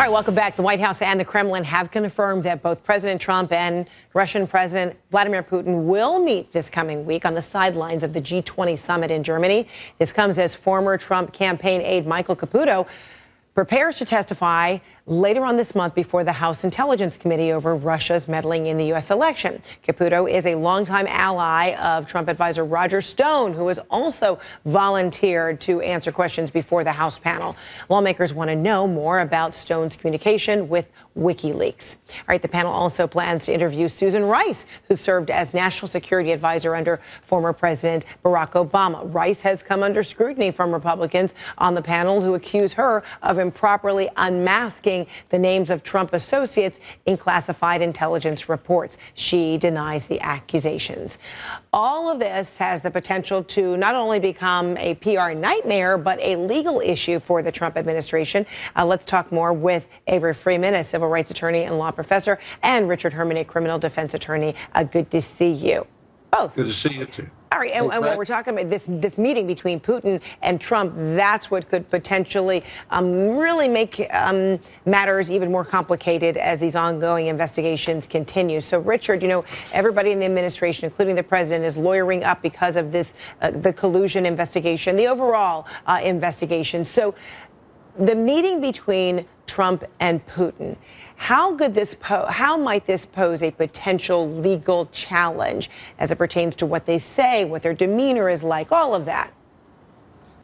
right, welcome back. The White House and the Kremlin have confirmed that both President Trump and Russian President Vladimir Putin will meet this coming week on the sidelines of the G20 summit in Germany. This comes as former Trump campaign aide Michael Caputo prepares to testify later on this month before the House Intelligence Committee over Russia's meddling in the U.S. election. Caputo is a longtime ally of Trump advisor Roger Stone, who has also volunteered to answer questions before the House panel. Lawmakers want to know more about Stone's communication with WikiLeaks. All right, the panel also plans to interview Susan Rice, who served as national security advisor under former President Barack Obama. Rice has come under scrutiny from Republicans on the panel who accuse her of improperly unmasking the names of Trump associates in classified intelligence reports. She denies the accusations. All of this has the potential to not only become a PR nightmare, but a legal issue for the Trump administration. Let's talk more with Avery Freeman, a civil rights attorney and law professor, and Richard Herman, a criminal defense attorney. Good to see you both. Good to see you, too. All right, and what we're talking about, this meeting between Putin and Trump, that's what could potentially really make matters even more complicated as these ongoing investigations continue. So, Richard, you know, everybody in the administration, including the president, is lawyering up because of this, the collusion investigation, the overall investigation. So the meeting between Trump and Putin, how might this pose a potential legal challenge as it pertains to what they say, what their demeanor is like, all of that?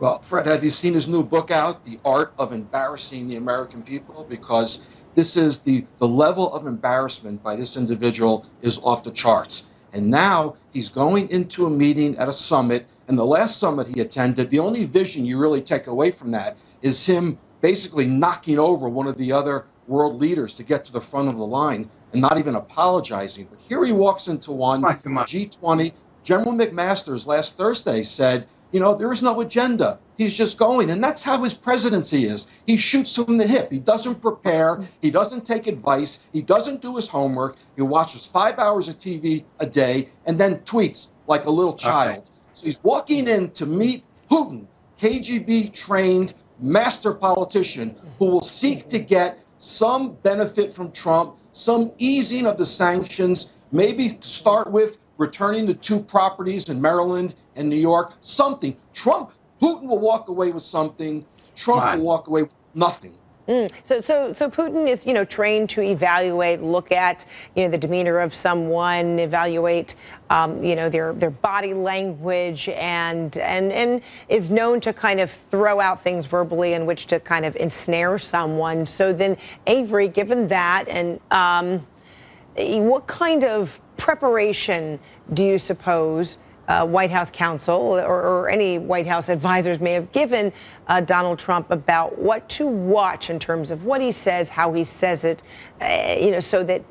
Well, Fred, have you seen his new book out, The Art of Embarrassing the American People? Because this is the level of embarrassment by this individual is off the charts. And now he's going into a meeting at a summit. And the last summit he attended, the only vision you really take away from that is him basically knocking over one of the other world leaders to get to the front of the line and not even apologizing. But here he walks into one, G20. General McMaster's last Thursday said, you know, there is no agenda. He's just going. And that's how his presidency is. He shoots from the hip. He doesn't prepare. He doesn't take advice. He doesn't do his homework. He watches 5 hours of TV a day and then tweets like a little child. Okay. So he's walking in to meet Putin, KGB-trained master politician who will seek to get some benefit from Trump, some easing of the sanctions, maybe to start with returning the 2 properties in Maryland and New York, something. Putin will walk away with something. Trump will walk away with nothing. So Putin is, you know, trained to evaluate, look at, you know, the demeanor of someone, evaluate, you know, their body language, and is known to kind of throw out things verbally in which to kind of ensnare someone. So then, Avery, given that, and what kind of preparation do you suppose White House counsel or any White House advisors may have given Donald Trump about what to watch in terms of what he says, how he says it, you know, so that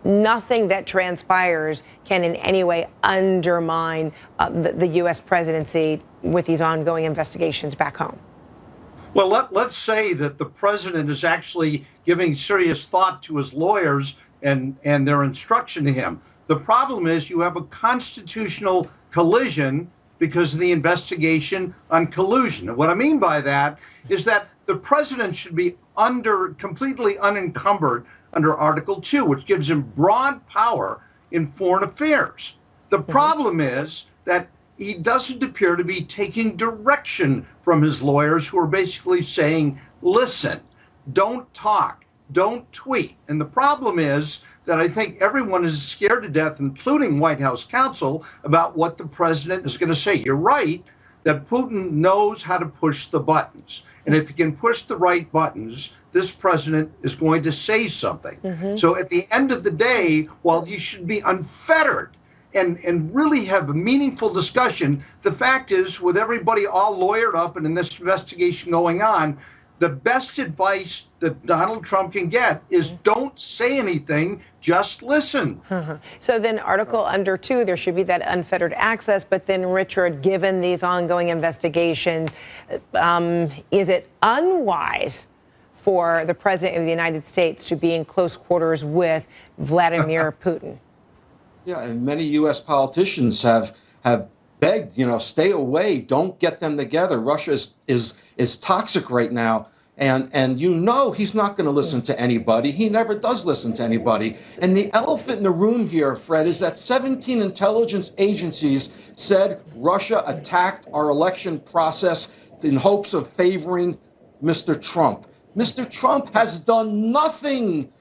nothing that transpires can in any way undermine the U.S. presidency with these ongoing investigations back home? Well, let's say that the president is actually giving serious thought to his lawyers and their instruction to him. The problem is you have a constitutional collision because of the investigation on collusion. And what I mean by that is that the president should be completely unencumbered under Article 2, which gives him broad power in foreign affairs. The problem is that he doesn't appear to be taking direction from his lawyers, who are basically saying, listen, don't talk, don't tweet. And the problem is that I think everyone is scared to death, including White House counsel, about what the president is going to say. You're right that Putin knows how to push the buttons. And if he can push the right buttons, this president is going to say something. So at the end of the day, while he should be unfettered and really have a meaningful discussion, the fact is, with everybody all lawyered up and in this investigation going on, the best advice that Donald Trump can get is don't say anything, just listen. So then Article under 2, there should be that unfettered access. But then, Richard, given these ongoing investigations, is it unwise for the president of the United States to be in close quarters with Vladimir Putin? Yeah, and many U.S. politicians have begged, you know, stay away, don't get them together. Russia is toxic right now. And you know he's not going to listen to anybody. He never does listen to anybody. And the elephant in the room here, Fred, is that 17 intelligence agencies said Russia attacked our election process in hopes of favoring Mr. Trump. Mr. Trump has done nothing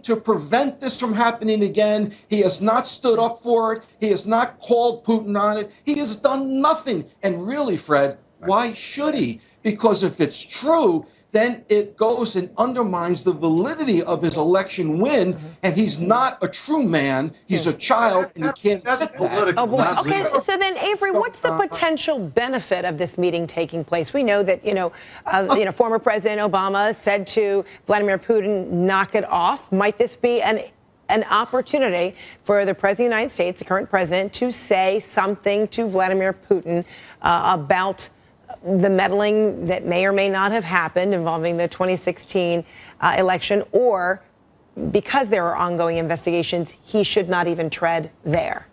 to prevent this from happening again. He has not stood up for it. He has not called Putin on it. He has done nothing. And really, Fred, why should he? Because if it's true, then it goes and undermines the validity of his election win. And he's not a true man. He's a child, and he can't get that. Okay, so then, Avery, what's the potential benefit of this meeting taking place? We know that, former President Obama said to Vladimir Putin, knock it off. Might this be an opportunity for the President of the United States, the current president, to say something to Vladimir Putin about the meddling that may or may not have happened involving the 2016 election, or because there are ongoing investigations, he should not even tread there?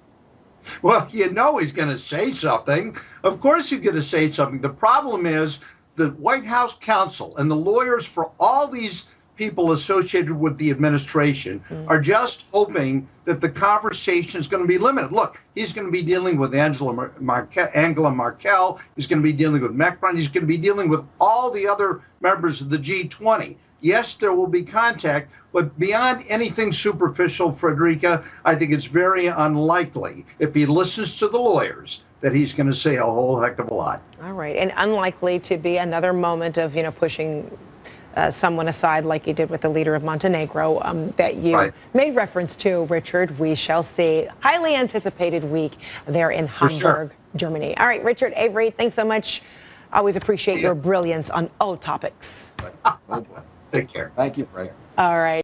Well, he's going to say something. Of course he's going to say something. The problem is the White House counsel and the lawyers for all these people associated with the administration are just hoping that the conversation is going to be limited. Look, he's going to be dealing with Angela Merkel. He's going to be dealing with Macron. He's going to be dealing with all the other members of the G20. Yes, there will be contact, but beyond anything superficial, Frederica, I think it's very unlikely, if he listens to the lawyers, that he's going to say a whole heck of a lot. All right. And unlikely to be another moment of, pushing someone aside like you did with the leader of Montenegro that you made reference to, Richard. We shall see. Highly anticipated week there in Hamburg, Germany. All right, Richard, Avery, thanks so much. Always appreciate your brilliance on all topics. Take care. Thank you, Frank. All right.